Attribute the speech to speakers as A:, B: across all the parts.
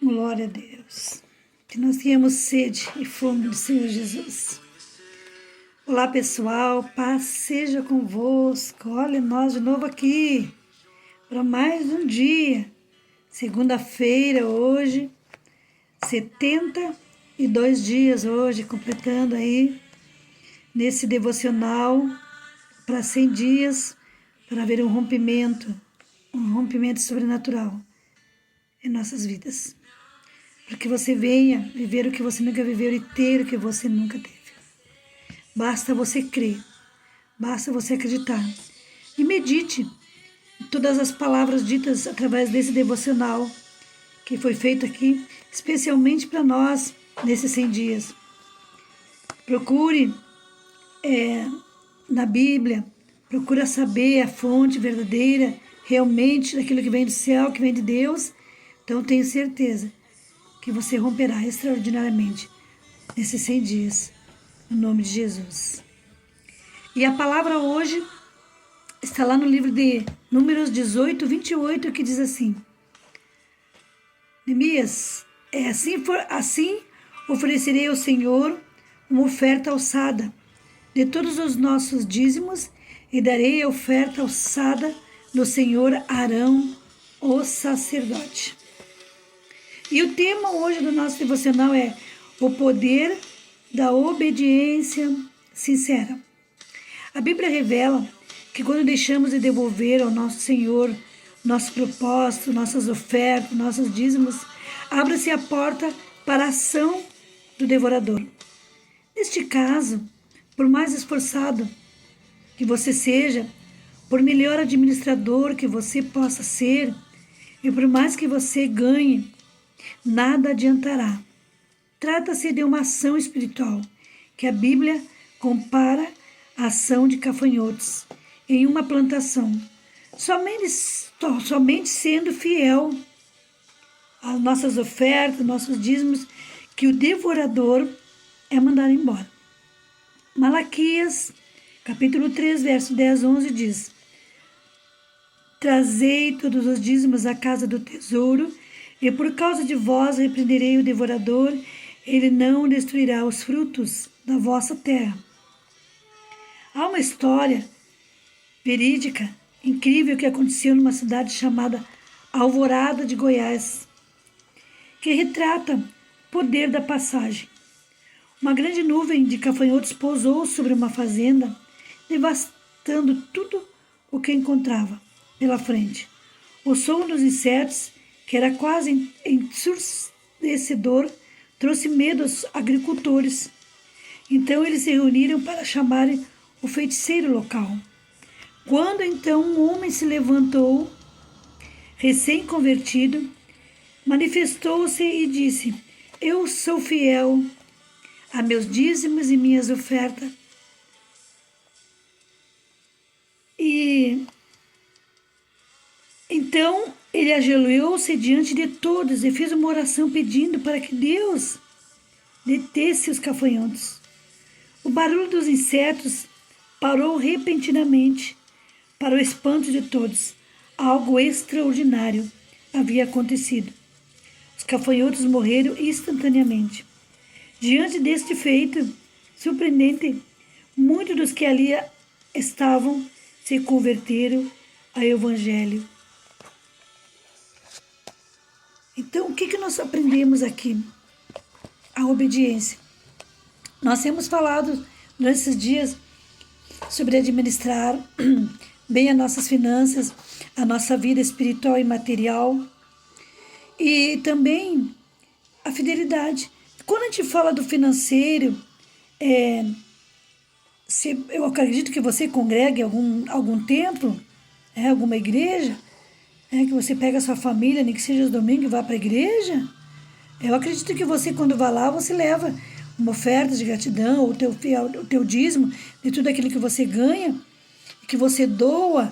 A: Glória a Deus. Que nós tenhamos sede e fome do Senhor Jesus. Olá, pessoal. Paz seja convosco. Olha nós de novo aqui para mais um dia. Segunda-feira hoje. 72 dias hoje, completando aí nesse devocional para 100 dias, para haver um rompimento sobrenatural em nossas vidas. Para que você venha viver o que você nunca viveu e ter o que você nunca teve. Basta você crer, basta você acreditar. E medite em todas as palavras ditas através desse devocional que foi feito aqui, especialmente para nós, nesses 100 dias. Procure na Bíblia, procura saber a fonte verdadeira, realmente, daquilo que vem do céu, que vem de Deus. Então, tenho certeza que você romperá extraordinariamente nesses 100 dias, no nome de Jesus. E a palavra hoje está lá no livro de Números 18, 28, que diz assim: Neemias, assim oferecerei ao Senhor uma oferta alçada de todos os nossos dízimos e darei a oferta alçada do Senhor Arão, o sacerdote. E o tema hoje do nosso devocional é o poder da obediência sincera. A Bíblia revela que quando deixamos de devolver ao nosso Senhor nosso propósito, nossas ofertas, nossos dízimos, abre-se a porta para a ação do devorador. Neste caso, por mais esforçado que você seja, por melhor administrador que você possa ser, e por mais que você ganhe, nada adiantará. Trata-se de uma ação espiritual, que a Bíblia compara à ação de gafanhotos em uma plantação. Somente sendo fiel às nossas ofertas, nossos dízimos, que o devorador é mandado embora. Malaquias, capítulo 3, verso 10, 11 diz: Trazei todos os dízimos à casa do tesouro, e por causa de vós repreenderei o devorador, ele não destruirá os frutos da vossa terra. Há uma história verídica, incrível, que aconteceu numa cidade chamada Alvorada de Goiás, que retrata o poder da passagem. Uma grande nuvem de gafanhotos pousou sobre uma fazenda, devastando tudo o que encontrava pela frente. O som dos insetos, que era quase ensurdecedor, trouxe medo aos agricultores. Então eles se reuniram para chamarem o feiticeiro local. Quando então um homem se levantou, recém-convertido, manifestou-se e disse: Eu sou fiel a meus dízimos e minhas ofertas. E então ele ajoelhou-se diante de todos e fez uma oração pedindo para que Deus detesse os gafanhotos. O barulho dos insetos parou repentinamente, para o espanto de todos. Algo extraordinário havia acontecido. Os gafanhotos morreram instantaneamente. Diante deste feito surpreendente, muitos dos que ali estavam se converteram ao Evangelho. Então, o que nós aprendemos aqui? A obediência. Nós temos falado nesses dias sobre administrar bem as nossas finanças, a nossa vida espiritual e material, e também a fidelidade. Quando a gente fala do financeiro, eu acredito que você congregue algum templo, alguma igreja, que você pega a sua família, nem que seja os domingos, e vá para a igreja. Eu acredito que você, quando vai lá, você leva uma oferta de gratidão, o teu dízimo, de tudo aquilo que você ganha, que você doa,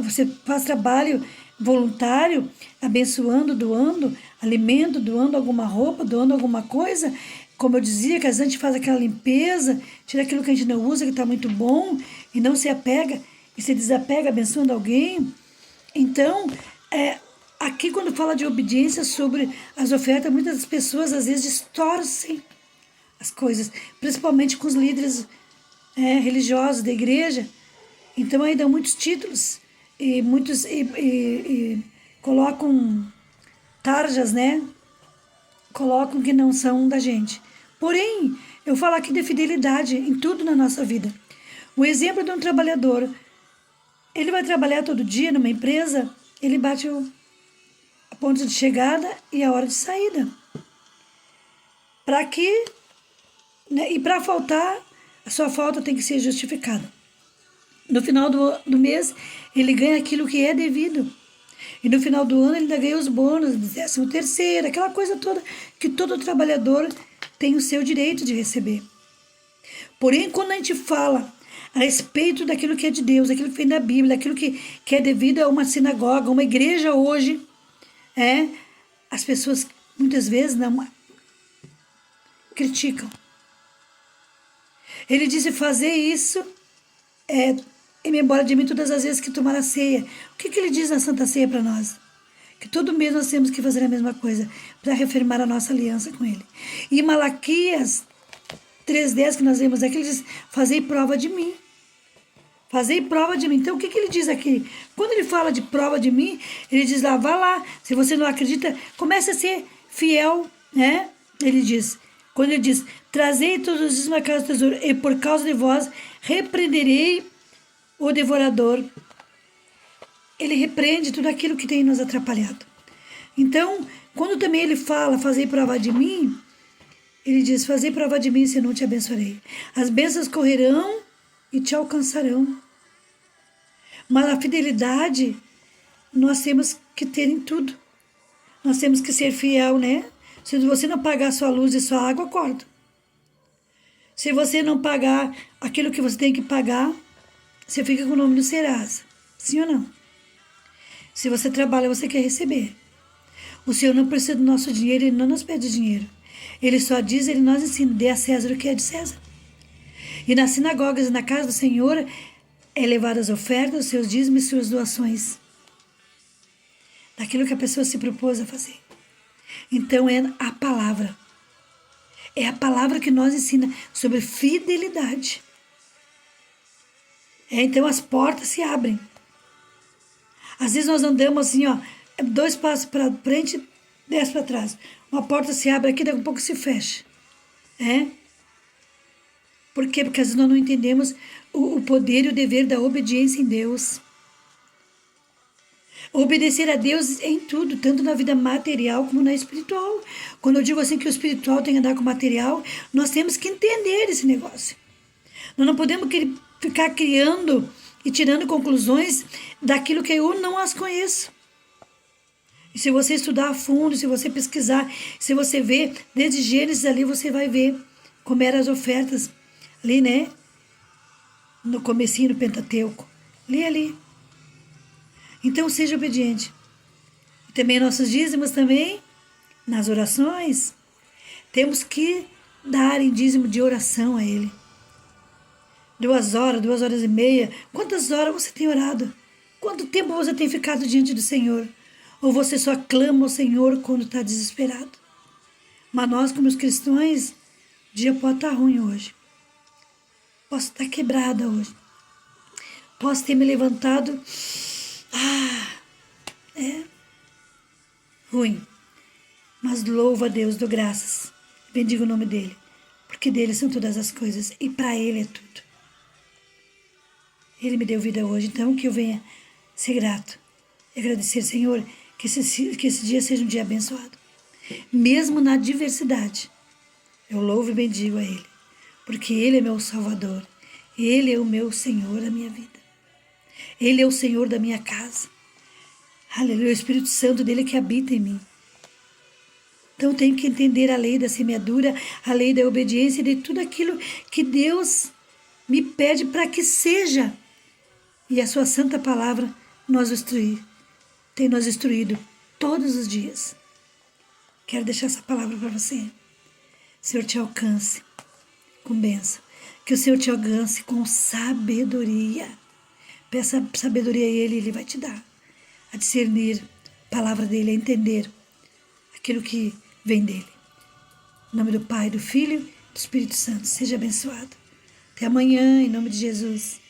A: você faz trabalho voluntário, abençoando, doando alimento, doando alguma roupa, doando alguma coisa. Como eu dizia, que às vezes a gente faz aquela limpeza, tira aquilo que a gente não usa, que está muito bom, e não se apega, e se desapega abençoando alguém. Então, aqui quando fala de obediência sobre as ofertas, muitas pessoas às vezes distorcem as coisas, principalmente com os líderes religiosos da igreja. Então aí dão muitos títulos e muitos colocam tarjas, né? Colocam que não são da gente. Porém, eu falo aqui de fidelidade em tudo na nossa vida. O exemplo de um trabalhador, ele vai trabalhar todo dia numa empresa, ele bate a ponto de chegada e a hora de saída. Para que, né, e para faltar, a sua falta tem que ser justificada. No final do mês, ele ganha aquilo que é devido. E no final do ano, ele ainda ganha os bônus, 13º, aquela coisa toda que todo trabalhador tem o seu direito de receber. Porém, quando a gente fala a respeito daquilo que é de Deus, aquilo que vem da Bíblia, aquilo que é devido a uma sinagoga, uma igreja hoje, as pessoas muitas vezes não criticam. Ele disse fazer isso e me embora de mim todas as vezes que tomar a ceia. O que ele diz na Santa Ceia para nós? Que todo mês nós temos que fazer a mesma coisa para reafirmar a nossa aliança com Ele. E Malaquias 3,10 que nós vemos aqui, ele diz, fazei prova de mim. Fazei prova de mim. Então, o que ele diz aqui? Quando ele fala de prova de mim, ele diz lá, vá lá. Se você não acredita, comece a ser fiel, né? Ele diz, quando ele diz, trazei todos os dias uma casa do tesouro, e por causa de vós repreenderei o devorador. Ele repreende tudo aquilo que tem nos atrapalhado. Então, quando também ele fala, fazei prova de mim, ele diz, fazei prova de mim, senão te abençoarei. As bênçãos correrão e te alcançarão. Mas a fidelidade, nós temos que ter em tudo. Nós temos que ser fiel, né? Se você não pagar sua luz e sua água, corta. Se você não pagar aquilo que você tem que pagar, você fica com o nome do Serasa. Sim ou não? Se você trabalha, você quer receber. O Senhor não precisa do nosso dinheiro, Ele não nos pede dinheiro. Ele só diz, Ele nos ensina, dê a César o que é de César. E nas sinagogas e na casa do Senhor é levar as ofertas, os seus dízimos e suas doações. Daquilo que a pessoa se propôs a fazer. Então é a palavra. É a palavra que nos ensina sobre fidelidade. Então as portas se abrem. Às vezes nós andamos assim, 2 passos para frente, 10 para trás. Uma porta se abre aqui, daqui a pouco se fecha. Por quê? Porque às vezes nós não entendemos o poder e o dever da obediência em Deus. Obedecer a Deus em tudo, tanto na vida material como na espiritual. Quando eu digo assim que o espiritual tem que andar com o material, nós temos que entender esse negócio. Nós não podemos ficar criando e tirando conclusões daquilo que eu não as conheço. E se você estudar a fundo, se você pesquisar, se você ver, desde Gênesis ali você vai ver como eram as ofertas ali, né? No comecinho do Pentateuco. Lê ali. Então seja obediente. E também nossos dízimos também, nas orações, temos que dar em dízimo de oração a Ele. 2 horas, 2h30. Quantas horas você tem orado? Quanto tempo você tem ficado diante do Senhor? Ou você só clama ao Senhor quando está desesperado? Mas nós, como os cristãos, o dia pode estar ruim hoje. Posso estar quebrada hoje. Posso ter me levantado. Ruim. Mas louvo a Deus, dou graças. Bendigo o nome dEle. Porque dEle são todas as coisas. E para Ele é tudo. Ele me deu vida hoje. Então que eu venha ser grato. E agradecer, Senhor, que esse dia seja um dia abençoado. Mesmo na adversidade. Eu louvo e bendigo a Ele. Porque Ele é meu Salvador. Ele é o meu Senhor da minha vida. Ele é o Senhor da minha casa. Aleluia, o Espírito Santo dele que habita em mim. Então eu tenho que entender a lei da semeadura, a lei da obediência e de tudo aquilo que Deus me pede para que seja. E a sua santa palavra tem nos instruído todos os dias. Quero deixar essa palavra para você. Senhor, te alcance com bênção. Que o Senhor te alcance com sabedoria. Peça sabedoria a Ele vai te dar. A discernir palavra dele, a entender aquilo que vem dele. Em nome do Pai, do Filho e do Espírito Santo. Seja abençoado. Até amanhã, em nome de Jesus.